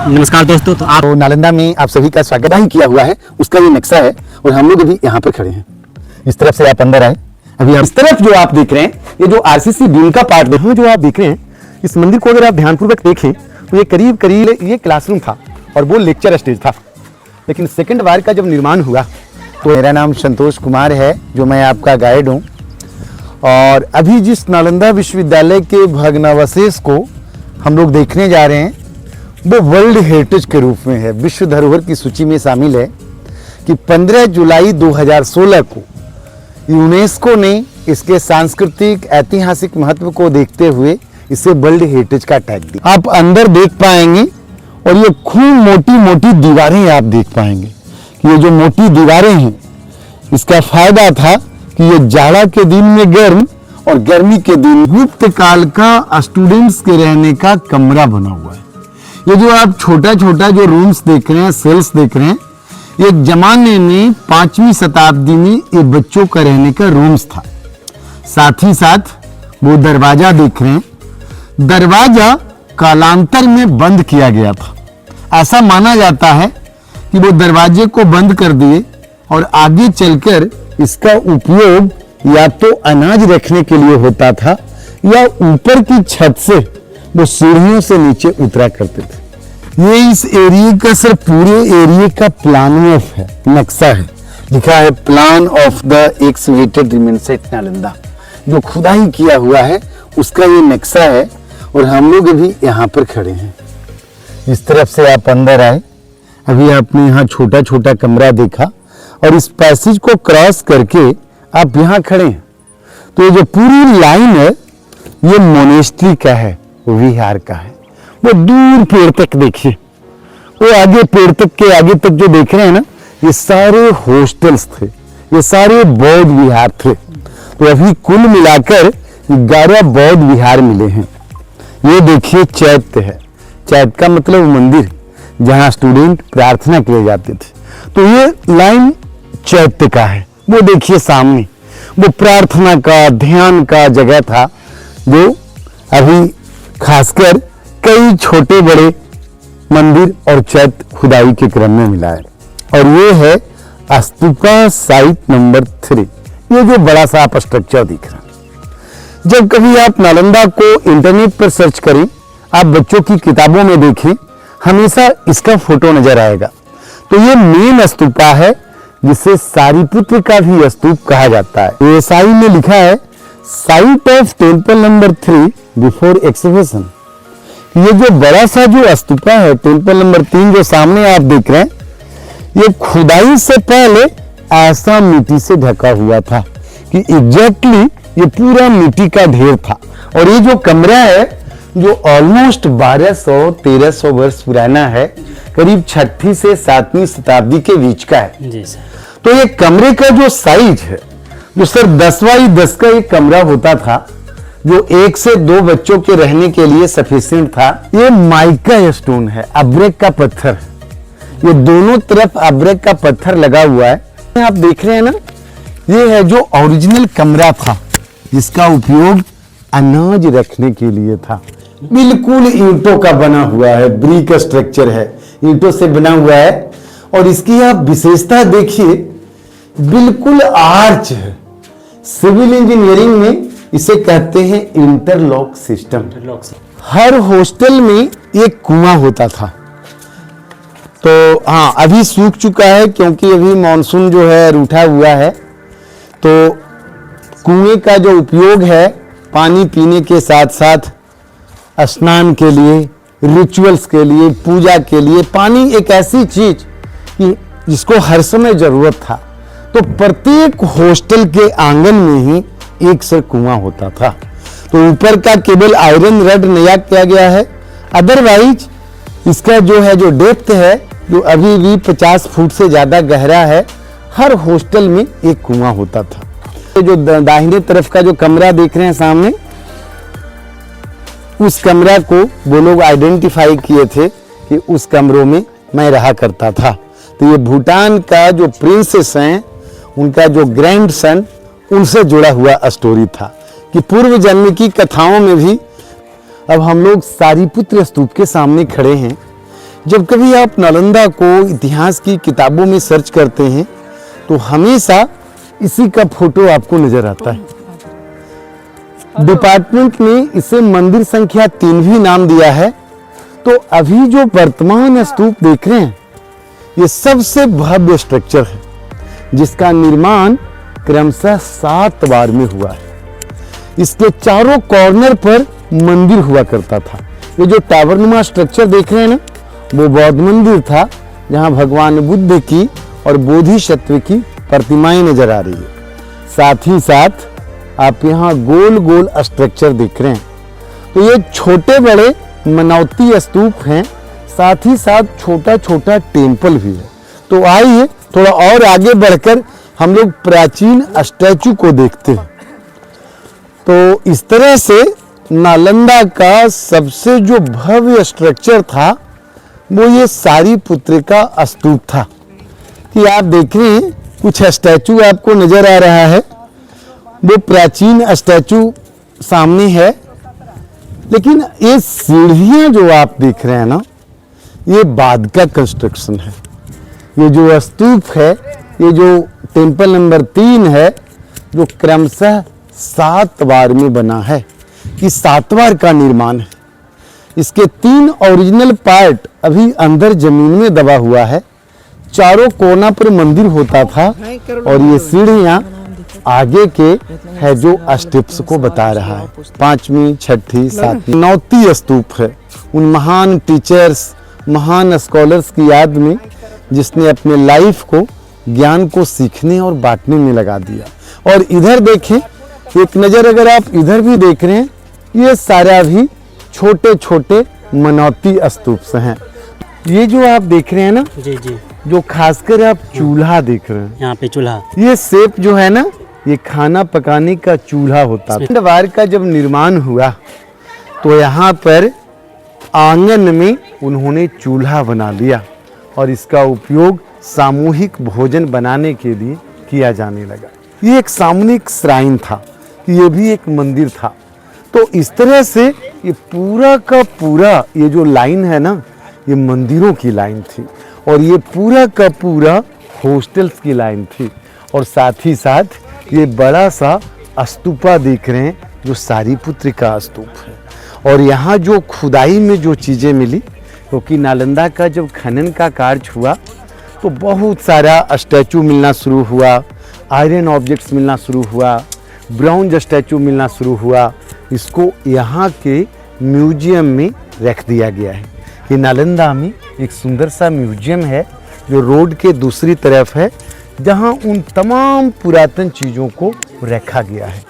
नमस्कार दोस्तों, तो आप नालंदा में आप सभी का स्वागत ही किया हुआ है, उसका ये नक्शा है और हम लोग अभी यहाँ पर खड़े हैं। इस तरफ से आप अंदर आए। अभी इस तरफ जो आप देख रहे हैं, ये जो आरसीसी बीम का पार्ट है जो आप देख रहे हैं, इस मंदिर को अगर आप ध्यानपूर्वक देखें तो ये करीब करीब ये क्लासरूम था और वो लेक्चर स्टेज था। लेकिन सेकंड बार का जब निर्माण हुआ तो मेरा नाम संतोष कुमार है, जो मैं आपका गाइड हूँ। और अभी जिस नालंदा विश्वविद्यालय के भग्नावशेष को हम लोग देखने जा रहे हैं वो वर्ल्ड हेरिटेज के रूप में है, विश्व धरोहर की सूची में शामिल है कि 15 जुलाई 2016 को यूनेस्को ने इसके सांस्कृतिक ऐतिहासिक महत्व को देखते हुए इसे वर्ल्ड हेरिटेज का टैग दिया। आप अंदर देख पाएंगे और ये खूब मोटी मोटी दीवारें आप देख पाएंगे कि ये जो मोटी दीवारें हैं, इसका फायदा था कि ये जाड़ा के दिन में गर्म और गर्मी के दिन गुप्त काल का स्टूडेंट्स के रहने का कमरा बना हुआ है। ये जो आप छोटा छोटा जो रूम्स देख रहे हैं, सेल्स देख रहे हैं, एक जमाने में 5वीं शताब्दी में ये बच्चों का रहने का रूम्स था। साथ ही साथ वो दरवाजा देख रहे हैं, दरवाजा कालांतर में बंद किया गया था। ऐसा माना जाता है कि वो दरवाजे को बंद कर दिए और आगे चलकर इसका उपयोग या तो अनाज रखने के लिए होता था या ऊपर की छत से वो सीढ़ियों से नीचे उतरा करते थे। ये इस एरिया का सर पूरे एरिया का प्लान ऑफ है, नक्शा है, लिखा है plan of the excavated remains at Nalanda. जो खुदाई किया हुआ है उसका ये नक्शा है और हम लोग अभी यहाँ पर खड़े हैं। इस तरफ से आप अंदर आए। अभी आपने यहाँ छोटा छोटा कमरा देखा और इस पैसेज को क्रॉस करके आप यहाँ खड़े हैं। तो ये जो पूरी लाइन है ये मोनेस्ट्री का है, विहार का है। वो दूर पेड़ तक देखिए, वो आगे पेड़ तक के आगे तक जो देख रहे हैं ना, ये सारे हॉस्टल्स थे, ये सारे बौद्ध विहार थे। तो अभी कुल मिलाकर 11 बौद्ध विहार मिले हैं। ये देखिए चैत्य है, चैत्य का मतलब मंदिर जहाँ स्टूडेंट प्रार्थना किए जाते थे। तो ये लाइन चैत्य का है। वो देखिए सामने वो प्रार्थना का ध्यान का जगह था, जो अभी खासकर कई छोटे बड़े मंदिर और चैत्य खुदाई के क्रम में मिला है। और ये है स्तूपा साइट नंबर 3। ये जो बड़ा सा आप स्ट्रक्चर दिख रहा है, जब कभी आप नालंदा को इंटरनेट पर सर्च करें, आप बच्चों की किताबों में देखें, हमेशा इसका फोटो नजर आएगा। तो ये मेन स्तूपा है जिसे सारिपुत्र का भी स्तूप कहा जाता है। एएसआई में लिखा है site of temple number 3 before excavation. ये जो बड़ा सा जो स्तूपा है टेम्पल नंबर 3 जो सामने आप देख रहे हैं, ये खुदाई से पहले ऐसा मिट्टी से ढका हुआ था कि एग्जैक्टली ये पूरा मिट्टी का ढेर था। और ये जो कमरा है जो ऑलमोस्ट 1200-1300 वर्ष पुराना है, करीब 6वीं से 7वीं शताब्दी के बीच का है जी सर। तो ये कमरे का जो साइज है, जो सर 10x10 का एक कमरा होता था, जो 1 से 2 बच्चों के रहने के लिए सफिशिएंट था। ये माइका स्टोन है, अब्रेक का पत्थर। ये दोनों तरफ अब्रेक का पत्थर लगा हुआ है। आप देख रहे हैं ना, ये है जो ओरिजिनल कमरा था जिसका उपयोग अनाज रखने के लिए था। बिल्कुल ईंटों का बना हुआ है, ब्रिक स्ट्रक्चर है, ईंटों से बना हुआ है। और इसकी आप विशेषता देखिए, बिल्कुल आर्च है। सिविल इंजीनियरिंग में इसे कहते हैं इंटरलॉक सिस्टम। हर हॉस्टल में एक कुआं होता था। तो हाँ, अभी सूख चुका है क्योंकि अभी मानसून जो है रूठा हुआ है। तो कुएं का जो उपयोग है पानी पीने के साथ साथ स्नान के लिए, रिचुअल्स के लिए, पूजा के लिए, पानी एक ऐसी चीज कि जिसको हर समय जरूरत था। तो प्रत्येक हॉस्टल के आंगन में ही एक से कुआं होता था। तो ऊपर का केवल आयरन रड नया किया गया है, अदरवाइज इसका जो है जो डेप्थ है जो अभी भी 50 फुट से ज्यादा गहरा है। हर हॉस्टल में एक कुआं होता था। तो जो दाहिने तरफ का जो कमरा देख रहे हैं सामने, उस कमरा को वो लोग आइडेंटिफाई किए थे कि उस कमरों में मैं रहा करता था। तो ये भूटान का जो प्रिंसेस हैं, उनका जो ग्रैंड सन, उनसे जुड़ा हुआ स्टोरी था कि पूर्व जन्म की कथाओं में भी अब हम लोग सारिपुत्र स्तूप के सामने खड़े हैं। जब कभी आप नालंदा को इतिहास की किताबों में सर्च करते हैं तो हमेशा इसी का फोटो आपको नजर आता है। डिपार्टमेंट ने इसे मंदिर संख्या 3 भी नाम दिया है। तो अभी जो वर्तमान स्तूप देख रहे हैं ये सबसे भव्य स्ट्रक्चर है जिसका निर्माण क्रमशः 7 बार में हुआ है। इसके चारों कॉर्नर पर मंदिर हुआ करता था। ये जो टावरनुमा स्ट्रक्चर देख रहे हैं ना, वो बौद्ध मंदिर था जहां भगवान बुद्ध की और बोधिसत्व की प्रतिमाएं नजर आ रही है। साथ ही साथ आप यहाँ गोल गोल स्ट्रक्चर देख रहे हैं। तो ये छोटे बड़े मनौती स्तूप हैं, साथ ही साथ छोटा छोटा टेम्पल भी है। तो आइए थोड़ा और आगे बढ़कर हम लोग प्राचीन स्टैचू को देखते हैं। तो इस तरह से नालंदा का सबसे जो भव्य स्ट्रक्चर था वो ये सारिपुत्रिका स्तूप था। कि आप देख रहे हैं कुछ स्टैचू आपको नजर आ रहा है, वो प्राचीन स्टैचू सामने है। लेकिन ये सीढ़ियां जो आप देख रहे हैं ना, ये बाद का कंस्ट्रक्शन है। ये जो स्तूप है, ये जो टेम्पल नंबर 3 है, जो क्रमशः 7 बार में बना है। ये 7 बार का निर्माण है। इसके 3 ओरिजिनल पार्ट अभी अंदर जमीन में दबा हुआ है। चारों कोना पर मंदिर होता था और ये सीढ़ियां आगे के है जो स्टेप्स को बता रहा है। 5वीं, 6ठी, 7वीं, 9वीं स्तूप है उन महान टीचर्स, महान स्कॉलर्स की याद में जिसने अपने लाइफ को ज्ञान को सीखने और बांटने में लगा दिया। और इधर देखें, एक नजर अगर आप इधर भी देख रहे हैं, ये सारा भी छोटे छोटे मनौती स्तूप हैं। ये जो आप देख रहे हैं ना, जी जी, जो खासकर आप चूल्हा देख रहे हैं, यहाँ पे चूल्हा, ये शेप जो है ना, ये खाना पकाने का चूल्हा होता है। द्वार का जब निर्माण हुआ तो यहाँ पर आंगन में उन्होंने चूल्हा बना लिया और इसका उपयोग सामूहिक भोजन बनाने के लिए किया जाने लगा। ये एक सामूहिक श्राइन था, ये भी एक मंदिर था। तो इस तरह से ये पूरा का पूरा ये जो लाइन है ना, ये मंदिरों की लाइन थी और ये पूरा का पूरा हॉस्टल्स की लाइन थी। और साथ ही साथ ये बड़ा सा स्तूपा देख रहे हैं जो सारिपुत्रिका स्तूप है। और यहाँ जो खुदाई में जो चीज़ें मिली, क्योंकि नालंदा का जब खनन का कार्य हुआ तो बहुत सारा स्टैचू मिलना शुरू हुआ, आयरन ऑब्जेक्ट्स मिलना शुरू हुआ, ब्रॉन्ज स्टैचू मिलना शुरू हुआ। इसको यहाँ के म्यूजियम में रख दिया गया है। कि नालंदा में एक सुंदर सा म्यूजियम है जो रोड के दूसरी तरफ है, जहाँ उन तमाम पुरातन चीज़ों को रखा गया है।